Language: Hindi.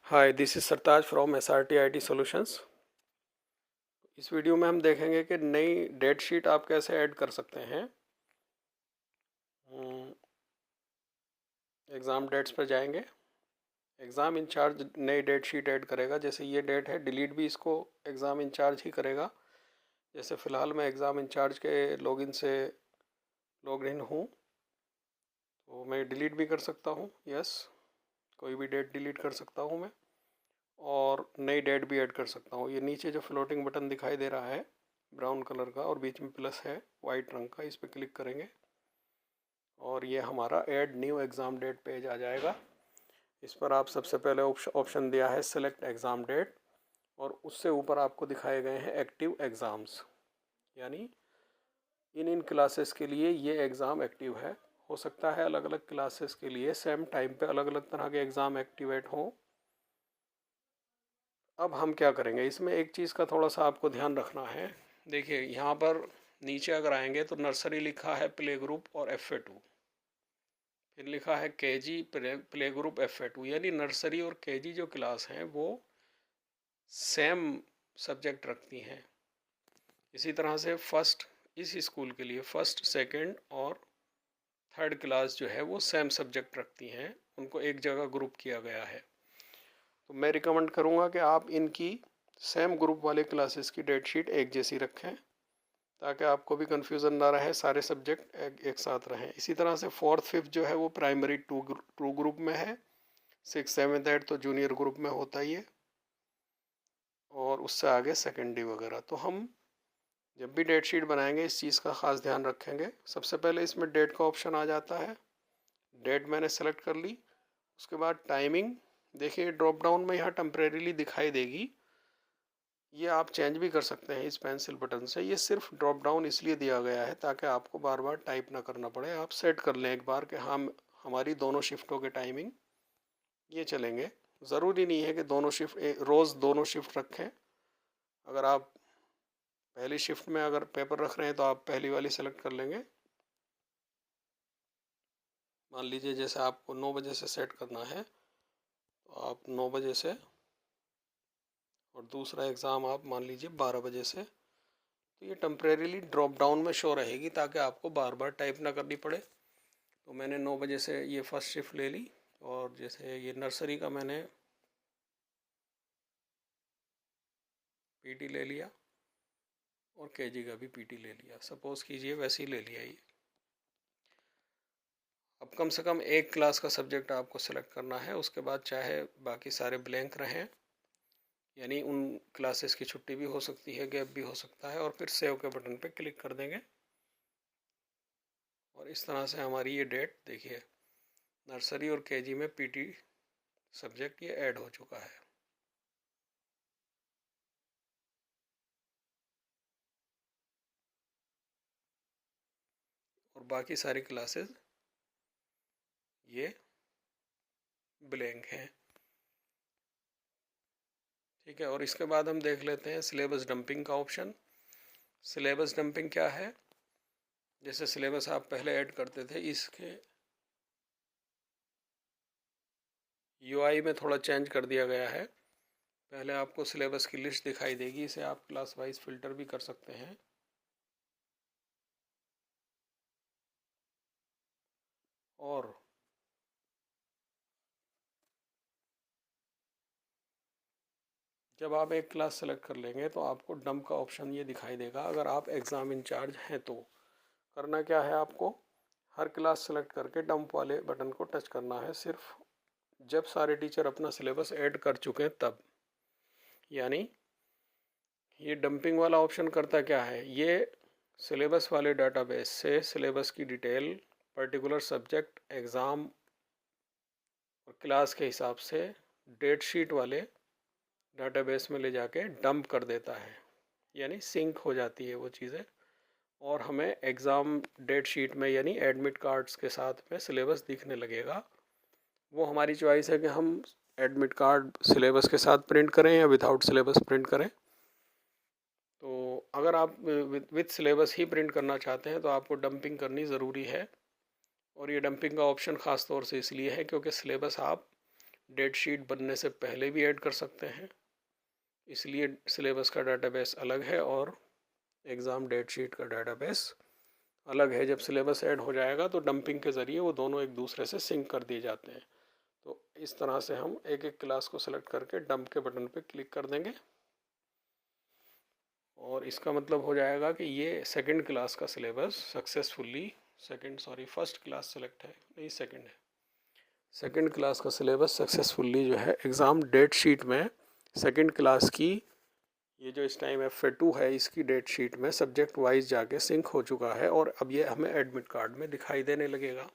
Hi, this is Sartaj from SRT IT solutions. इस वीडियो में हम देखेंगे कि नई डेट शीट आप कैसे ऐड कर सकते हैं। एग्ज़ाम डेट्स पर जाएंगे। एग्ज़ाम इंचार्ज नई डेट शीट ऐड करेगा। जैसे ये डेट है, डिलीट भी इसको एग्ज़ाम इंचार्ज ही करेगा। जैसे फ़िलहाल मैं एग्ज़ाम इंचार्ज के लॉगिन से लॉग इन हूँ, तो मैं डिलीट भी कर सकता हूँ। यस, कोई भी डेट डिलीट कर सकता हूँ मैं, और नई डेट भी ऐड कर सकता हूँ। ये नीचे जो फ्लोटिंग बटन दिखाई दे रहा है ब्राउन कलर का और बीच में प्लस है वाइट रंग का, इस पर क्लिक करेंगे और ये हमारा add new exam date page आ जाएगा। इस पर आप सबसे पहले ऑप्शन दिया है सेलेक्ट एग्ज़ाम डेट, और उससे ऊपर आपको दिखाए गए हैं एक्टिव एग्ज़ाम्स, यानी इन क्लासेस के लिए ये एग्ज़ाम एक्टिव है। हो सकता है अलग अलग क्लासेस के लिए सेम टाइम पे अलग अलग तरह के एग्ज़ाम एक्टिवेट हों। अब हम क्या करेंगे, इसमें एक चीज़ का थोड़ा सा आपको ध्यान रखना है। देखिए यहाँ पर नीचे अगर आएंगे तो नर्सरी लिखा है प्ले ग्रुप और FA2, फिर लिखा है KG प्ले ग्रुप FA2, यानी नर्सरी और KG जो क्लास हैं वो सेम सब्जेक्ट रखती हैं। इसी तरह से फर्स्ट, इस स्कूल के लिए फर्स्ट सेकंड और थर्ड क्लास जो है वो सेम सब्जेक्ट रखती हैं, उनको एक जगह ग्रुप किया गया है। तो मैं रिकमेंड करूँगा कि आप इनकी सेम ग्रुप वाले क्लासेस की डेट शीट एक जैसी रखें, ताकि आपको भी कन्फ्यूज़न ना रहे, सारे सब्जेक्ट एक साथ रहें। इसी तरह से फोर्थ फिफ्थ जो है वो प्राइमरी टू ग्रुप में है, सिक्स सेवन्थ एट तो जूनियर ग्रुप में होता ही है, और उससे आगे सेकेंडरी वगैरह। तो हम जब भी डेट शीट बनाएंगे इस चीज़ का ख़ास ध्यान रखेंगे। सबसे पहले इसमें डेट का ऑप्शन आ जाता है। डेट मैंने सेलेक्ट कर ली। उसके बाद टाइमिंग, देखिए ड्रॉप डाउन में यहाँ टेम्परेरीली दिखाई देगी, ये आप चेंज भी कर सकते हैं इस पेंसिल बटन से। ये सिर्फ ड्रॉप डाउन इसलिए दिया गया है ताकि आपको बार बार टाइप ना करना पड़े। आप सेट कर लें एक बार कि हम हमारी दोनों शिफ्टों के टाइमिंग ये चलेंगे। ज़रूरी नहीं है कि दोनों शिफ्ट रोज़ दोनों शिफ्ट रखें। अगर आप पहली शिफ्ट में अगर पेपर रख रहे हैं तो आप पहली वाली सेलेक्ट कर लेंगे। मान लीजिए जैसे आपको 9 बजे से सेट करना है तो आप 9 बजे से, और दूसरा एग्ज़ाम आप मान लीजिए 12 बजे से। तो ये टेम्परेरीली ड्रॉप डाउन में शो रहेगी ताकि आपको बार बार टाइप ना करनी पड़े। तो मैंने 9 बजे से ये फर्स्ट शिफ्ट ले ली, और जैसे ये नर्सरी का मैंने PT ले लिया और KG का भी PT ले लिया, सपोज़ कीजिए वैसे ही ले लिया ये। अब कम से कम एक क्लास का सब्जेक्ट आपको सेलेक्ट करना है, उसके बाद चाहे बाकी सारे ब्लैंक रहें, यानी उन क्लासेस की छुट्टी भी हो सकती है, गैप भी हो सकता है, और फिर सेव के बटन पे क्लिक कर देंगे। और इस तरह से हमारी ये डेट देखिए नर्सरी और KG में PT सब्जेक्ट ये ऐड हो चुका है। और बाकी सारी क्लासेस ये ब्लैंक हैं। ठीक है, और इसके बाद हम देख लेते हैं सिलेबस डंपिंग का ऑप्शन। सिलेबस डंपिंग क्या है, जैसे सिलेबस आप पहले ऐड करते थे, इसके UI में थोड़ा चेंज कर दिया गया है। पहले आपको सिलेबस की लिस्ट दिखाई देगी, इसे आप क्लास वाइज फिल्टर भी कर सकते हैं। और जब आप एक क्लास सेलेक्ट कर लेंगे तो आपको डंप का ऑप्शन ये दिखाई देगा। अगर आप एग्ज़ाम इंचार्ज हैं तो करना क्या है, आपको हर क्लास सेलेक्ट करके डंप वाले बटन को टच करना है, सिर्फ जब सारे टीचर अपना सिलेबस ऐड कर चुके हैं तब। यानी ये डंपिंग वाला ऑप्शन करता क्या है, ये सिलेबस वाले डाटाबेस से सिलेबस की डिटेल पर्टिकुलर सब्जेक्ट एग्ज़ाम और क्लास के हिसाब से डेट शीट वाले डाटाबेस में ले जाके डंप कर देता है, यानी सिंक हो जाती है वो चीज़ें, और हमें एग्ज़ाम डेट शीट में यानी एडमिट कार्ड्स के साथ में सिलेबस दिखने लगेगा। वो हमारी चॉइस है कि हम एडमिट कार्ड सिलेबस के साथ प्रिंट करें या विदाउट सिलेबस प्रिंट करें। तो अगर आप विथ सिलेबस ही प्रिंट करना चाहते हैं तो आपको डंपिंग करनी ज़रूरी है। और ये डंपिंग का ऑप्शन ख़ास तौर से इसलिए है क्योंकि सिलेबस आप डेट शीट बनने से पहले भी ऐड कर सकते हैं, इसलिए सिलेबस का डाटाबेस अलग है और एग्ज़ाम डेट शीट का डाटाबेस अलग है। जब सिलेबस ऐड हो जाएगा तो डंपिंग के ज़रिए वो दोनों एक दूसरे से सिंक कर दिए जाते हैं। तो इस तरह से हम एक एक क्लास को सेलेक्ट करके डंप के बटन पे क्लिक कर देंगे और इसका मतलब हो जाएगा कि ये सेकंड क्लास का syllabus successfully first class select है, नहीं सेकंड है, सेकंड क्लास का सिलेबस सक्सेसफुली जो है एग्ज़ाम डेट शीट में सेकंड क्लास की ये जो इस टाइम FA2 है इसकी डेट शीट में सब्जेक्ट वाइज जाके सिंक हो चुका है और अब ये हमें एडमिट कार्ड में दिखाई देने लगेगा।